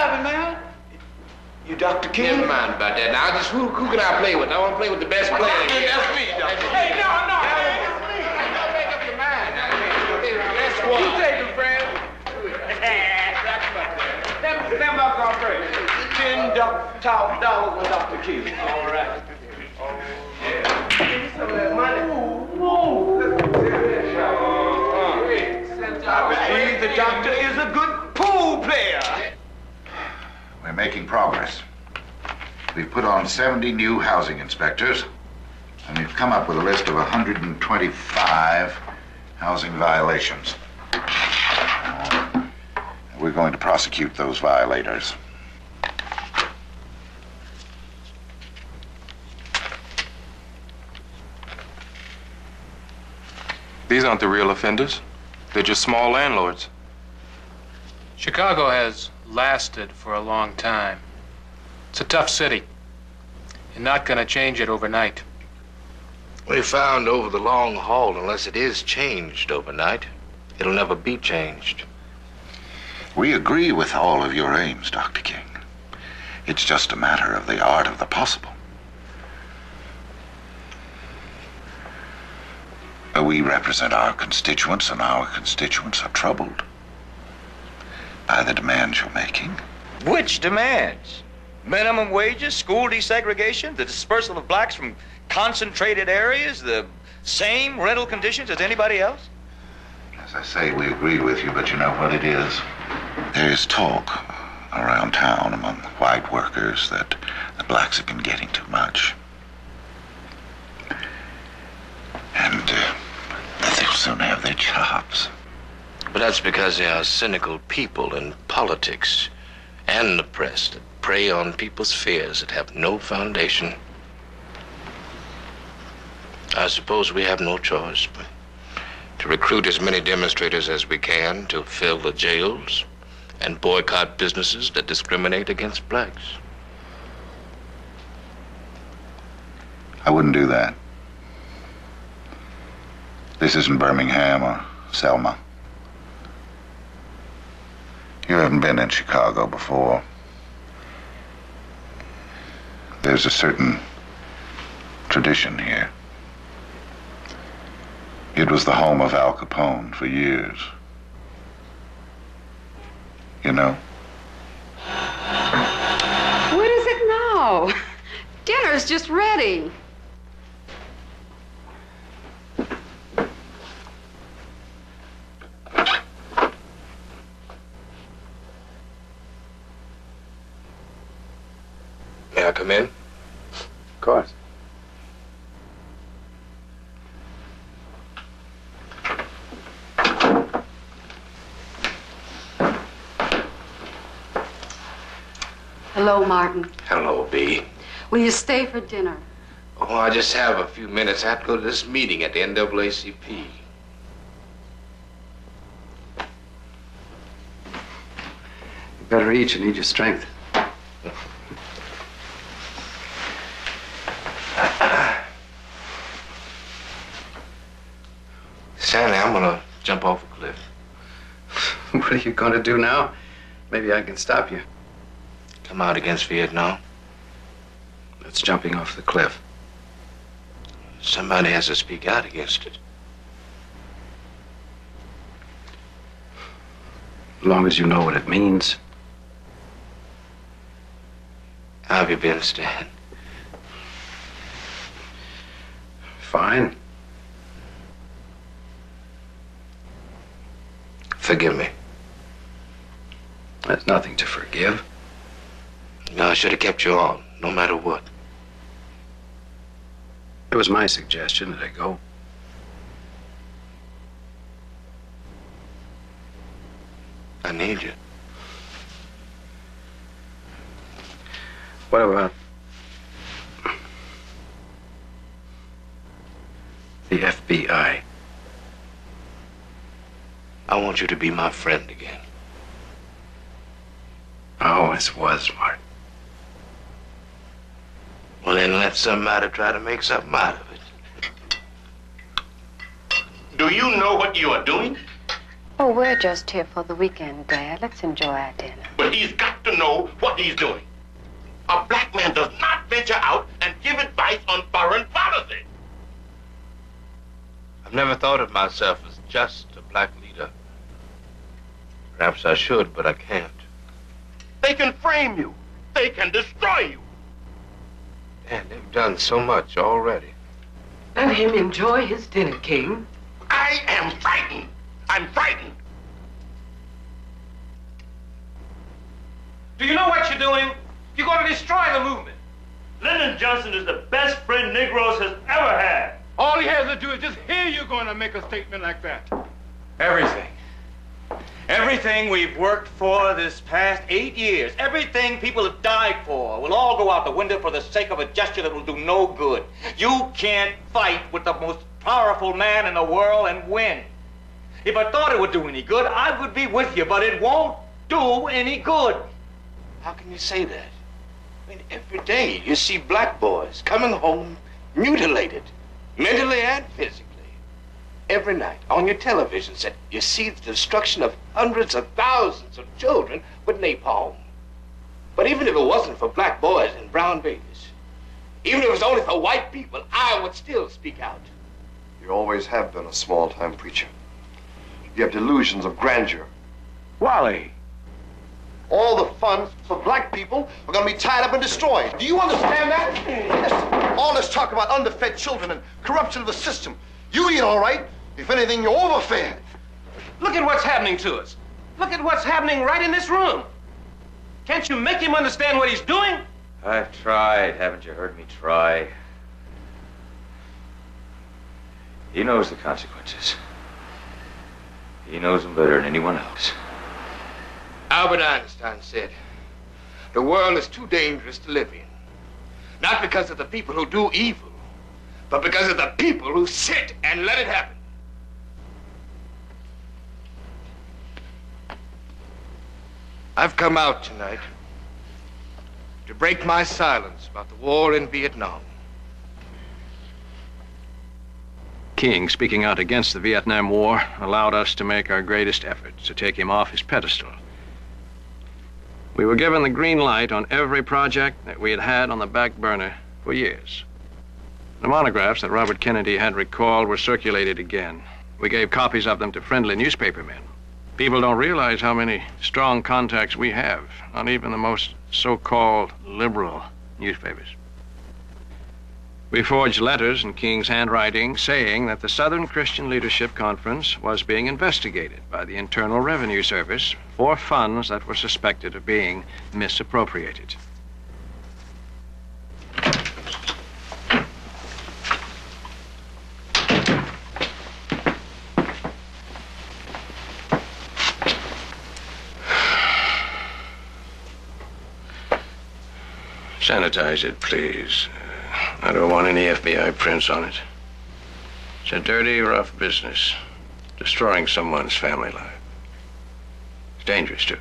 happened, man? You Dr. King? Never mind about that. Now, just who can I play with? I want to play with the best player. That's me, Dr. Hey, no, Don't make up your mind. Let's walk. You take it, friend. Them up on first. $10 with Dr. King. All right. Yeah. Give me some of that money. I believe the doctor is a good pool player. We're making progress. We've put on 70 new housing inspectors, and we've come up with a list of 125 housing violations. We're going to prosecute those violators. These aren't the real offenders. They're just small landlords. Chicago has lasted for a long time. It's a tough city. You're not going to change it overnight. We found over the long haul, unless it is changed overnight, it'll never be changed. We agree with all of your aims, Dr. King. It's just a matter of the art of the possible. We represent our constituents, and our constituents are troubled by the demands you're making. Which demands? Minimum wages, school desegregation, the dispersal of blacks from concentrated areas, the same rental conditions as anybody else? As I say, we agree with you, but you know what it is? There is talk around town among white workers that the blacks have been getting too much. And that they'll soon have their jobs. But that's because they are cynical people in politics and the press that prey on people's fears that have no foundation. I suppose we have no choice but to recruit as many demonstrators as we can to fill the jails and boycott businesses that discriminate against blacks. I wouldn't do that. This isn't Birmingham or Selma. You haven't been in Chicago before. There's a certain tradition here. It was the home of Al Capone for years. You know? What is it now? Dinner's just ready. May I come in? Of course. Hello, Martin. Hello, B. Will you stay for dinner? Oh, I just have a few minutes. I have to go to this meeting at the NAACP. You better eat. You need your strength. Sandy, I'm gonna jump off a cliff. What are you going to do now? Maybe I can stop you. Come out against Vietnam. That's jumping off the cliff. Somebody has to speak out against it. As long as you know what it means. How have you been, Stan? Fine. Forgive me. There's nothing to forgive. No, I should have kept you on, no matter what. It was my suggestion that I go. I need you. What about the FBI? I want you to be my friend again. I always was, Martin. Well, then let somebody try to make something out of it. Do you know what you are doing? Oh, we're just here for the weekend, Dad. Let's enjoy our dinner. But he's got to know what he's doing. A black man does not venture out and give advice on foreign policy. I've never thought of myself as just a black leader. Perhaps I should, but I can't. They can frame you. They can destroy you. And they've done so much already. Let him enjoy his dinner, King. I am frightened. I'm frightened. Do you know what you're doing? You're going to destroy the movement. Lyndon Johnson is the best friend Negroes has ever had. All he has to do is just hear you going to make a statement like that. Everything. Everything we've worked for this past 8 years, everything people have died for, will all go out the window for the sake of a gesture that will do no good. You can't fight with the most powerful man in the world and win. If I thought it would do any good, I would be with you, but it won't do any good. How can you say that? I mean, every day you see black boys coming home mutilated, mentally and physically. Every night on your television set, you see the destruction of hundreds of thousands of children with napalm. But even if it wasn't for black boys and brown babies, even if it was only for white people, I would still speak out. You always have been a small-time preacher. You have delusions of grandeur. Wally. All the funds for black people are going to be tied up and destroyed. Do you understand that? Yes. All this talk about underfed children and corruption of the system. You eat all right. If anything, you're overfed. Look at what's happening to us. Look at what's happening right in this room. Can't you make him understand what he's doing? I've tried. Haven't you heard me try? He knows the consequences. He knows them better than anyone else. Albert Einstein said, the world is too dangerous to live in. Not because of the people who do evil, but because of the people who sit and let it happen. I've come out tonight to break my silence about the war in Vietnam. King, speaking out against the Vietnam War, allowed us to make our greatest efforts to take him off his pedestal. We were given the green light on every project that we had had on the back burner for years. The monographs that Robert Kennedy had recalled were circulated again. We gave copies of them to friendly newspapermen. People don't realize how many strong contacts we have on even the most so-called liberal newspapers. We forged letters in King's handwriting saying that the Southern Christian Leadership Conference was being investigated by the Internal Revenue Service for funds that were suspected of being misappropriated. Sanitize it, please. I don't want any FBI prints on it. It's a dirty, rough business. Destroying someone's family life. It's dangerous, too.